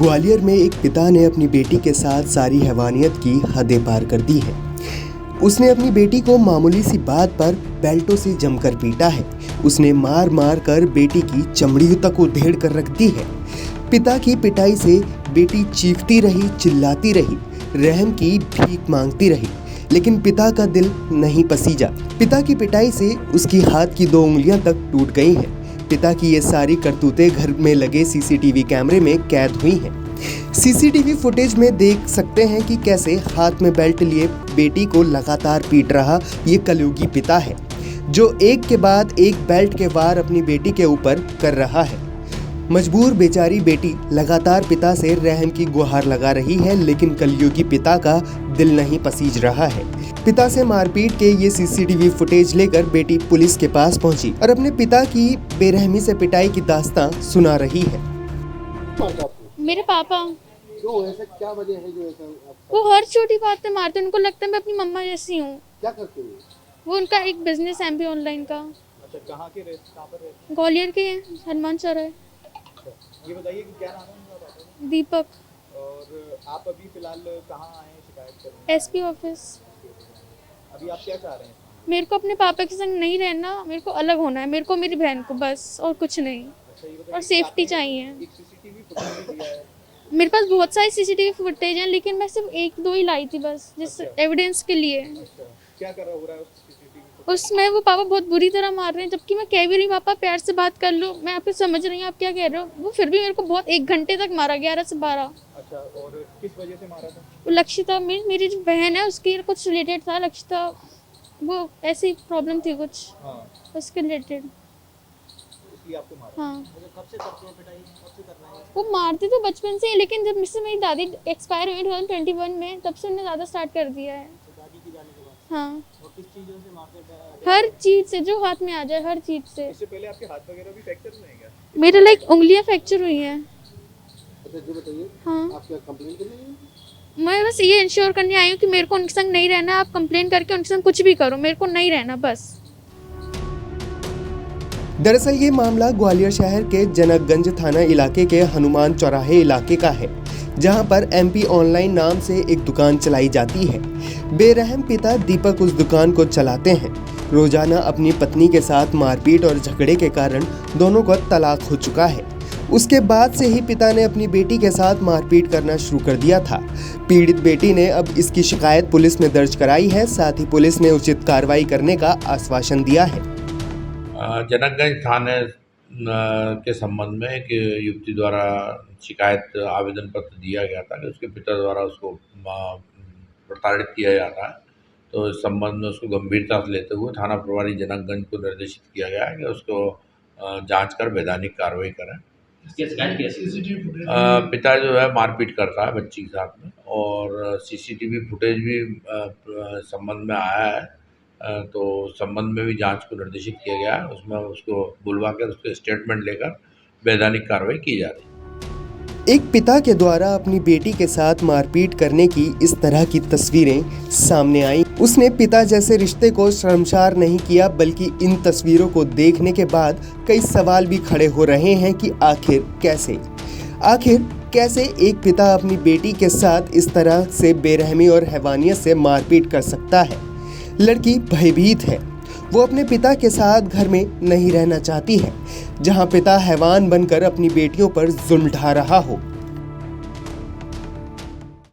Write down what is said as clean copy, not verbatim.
ग्वालियर में एक पिता ने अपनी बेटी के साथ सारी हैवानियत की हदें पार कर दी है। उसने अपनी बेटी को मामूली सी बात पर बेल्टों से जमकर पीटा है। उसने मार मार कर बेटी की चमड़ी तक उधेड़ कर रख दी है। पिता की पिटाई से बेटी चीखती रही, चिल्लाती रही, रहम की भीख मांगती रही, लेकिन पिता का दिल नहीं पसीजा। पिता की पिटाई से उसकी हाथ की 2 उंगलियां तक टूट गई हैं। पिता की ये सारी करतूतें घर में लगे सीसीटीवी कैमरे में कैद हुई हैं। सीसीटीवी फुटेज में देख सकते हैं कि कैसे हाथ में बेल्ट लिए बेटी को लगातार पीट रहा ये कलयुगी पिता है, जो एक के बाद एक बेल्ट के वार अपनी बेटी के ऊपर कर रहा है। मजबूर बेचारी बेटी लगातार पिता से रहम की गुहार लगा रही है, लेकिन कलयुगी पिता का दिल नहीं पसीज रहा है। पिता से मारपीट के ये सीसीटीवी फुटेज लेकर बेटी पुलिस के पास पहुंची और अपने पिता की बेरहमी से पिटाई की दास्तां सुना रही है। मेरे पापा क्यों ऐसा, क्या वजह है जो ऐसा वो हर छोटी बात पे मारते हैं। उनको लगता है मैं अपनी मम्मा जैसी हूँ। क्या करते हो? वो उनका एक बिजनेस एमपी ऑनलाइन का। अच्छा, कहाँ पर रहते? ग्वालियर के हैं, हनुमान चौराहे। अच्छा, ये बताइए कि क्या नाम है उनका पापा का? दीपक। और आप अभी फिलहाल कहाँ आए हैं शिकायत करने? SP office. अभी आप क्या चाह रहे हैं? मेरे को अपने पापा के संग नहीं रहना, मेरे को अलग होना है, मेरे को मेरी बहन को, बस और कुछ नहीं। अच्छा, ये बताइए और कि सेफ्टी आपने चाहिए। एक सीसीटीवी फुटेज भी दिया है। मेरे पास बहुत सारी सीसीटीवी फुटेज हैं, लेकिन मैं सिर्फ 1-2 ही लाई थी बस, जिस एविडेंस के लिए। अच्छा, क्या कर रहा हो रहा है उस सीसीटीवी? उसमें वो पापा बहुत बुरी तरह मार रहे हैं, जबकि मैं कह भी रही हूँ पापा प्यार से बात कर लो, मैं आपको समझ रही हूँ आप क्या कह रहे हो। वो फिर भी मेरे को बहुत 1 घंटे तक मारा, 11 से 12। अच्छा, और किस वजह से मारा था? वो लक्षिता मेरी जो बहन है उसकी कुछ रिलेटेड था। लक्षिता वो ऐसी प्रॉब्लम थी कुछ, हाँ, उसके रिलेटेड। इसलिए आपको मारा? हाँ, कब से करते हैं पिटाई? कब से कर रहे हैं? वो मारते तो बचपन से ही, लेकिन जब मुझसे मेरी दादी एक्सपायर हुई 2021 में, तब से उन्होंने ज़्यादा स्टार्ट कर दिया है। दादी की जाने के बाद? हाँ, और किस चीज़ों से मारते हैं? हर चीज़ से, जो हाथ में आ जाए, हर चीज़ से। इससे पहले आपके हाथ वगैरह भी फ्रैक्चर हुए हैं क्या? मेरे उंगलियां फ्रैक्चर हुई हैं। अच्छा, जो बताइए, हाँ, आप क्या कंप्लेंट कर रहे हैं? मैं बस ये इंश्योर करने आई हूँ कि मेरे को उनके संग नहीं रहना। आप कंप्लेन करके उनके संग कुछ भी करो, मेरे को नहीं रहना बस। दरअसल ये मामला ग्वालियर शहर के जनकगंज थाना इलाके के हनुमान चौराहे इलाके का है, जहां पर एमपी ऑनलाइन नाम से एक दुकान चलाई जाती है। बेरहम पिता दीपक उस दुकान को चलाते हैं। रोजाना अपनी पत्नी के साथ मारपीट और झगड़े के कारण दोनों का तलाक हो चुका है। उसके बाद से ही पिता ने अपनी बेटी के साथ मारपीट करना शुरू कर दिया था। पीड़ित बेटी ने अब इसकी शिकायत पुलिस में दर्ज कराई है। साथ ही पुलिस ने उचित कार्रवाई करने का आश्वासन दिया है। जनकगंज थाने के संबंध में एक युवती द्वारा शिकायत आवेदन पत्र दिया गया था कि उसके पिता द्वारा उसको प्रताड़ित किया जाता है। तो इस संबंध में उसको गंभीरता से लेते हुए थाना प्रभारी जनकगंज को निर्देशित किया गया है कि उसको जांच कर वैधानिक कार्रवाई करें। पिता जो है मारपीट करता है बच्ची के साथ में, और सीसीटीवी फुटेज भी संबंध में आया है। तो संबंध में भी जांच को निर्देशित किया गया है। उसमें उसको बुलवा कर उसके स्टेटमेंट लेकर वैधानिक कार्रवाई की जा रही है। एक पिता के द्वारा अपनी बेटी के साथ मारपीट करने की इस तरह की तस्वीरें सामने आई। उसने पिता जैसे रिश्ते को शर्मसार नहीं किया, बल्कि इन तस्वीरों को देखने के बाद कई सवाल भी खड़े हो रहे हैं कि आखिर कैसे एक पिता अपनी बेटी के साथ इस तरह से बेरहमी और हैवानियत से मारपीट कर सकता है। लड़की भयभीत है। वो अपने पिता के साथ घर में नहीं रहना चाहती है, जहां पिता हैवान बनकर अपनी बेटियों पर जुल्म ढा रहा हो।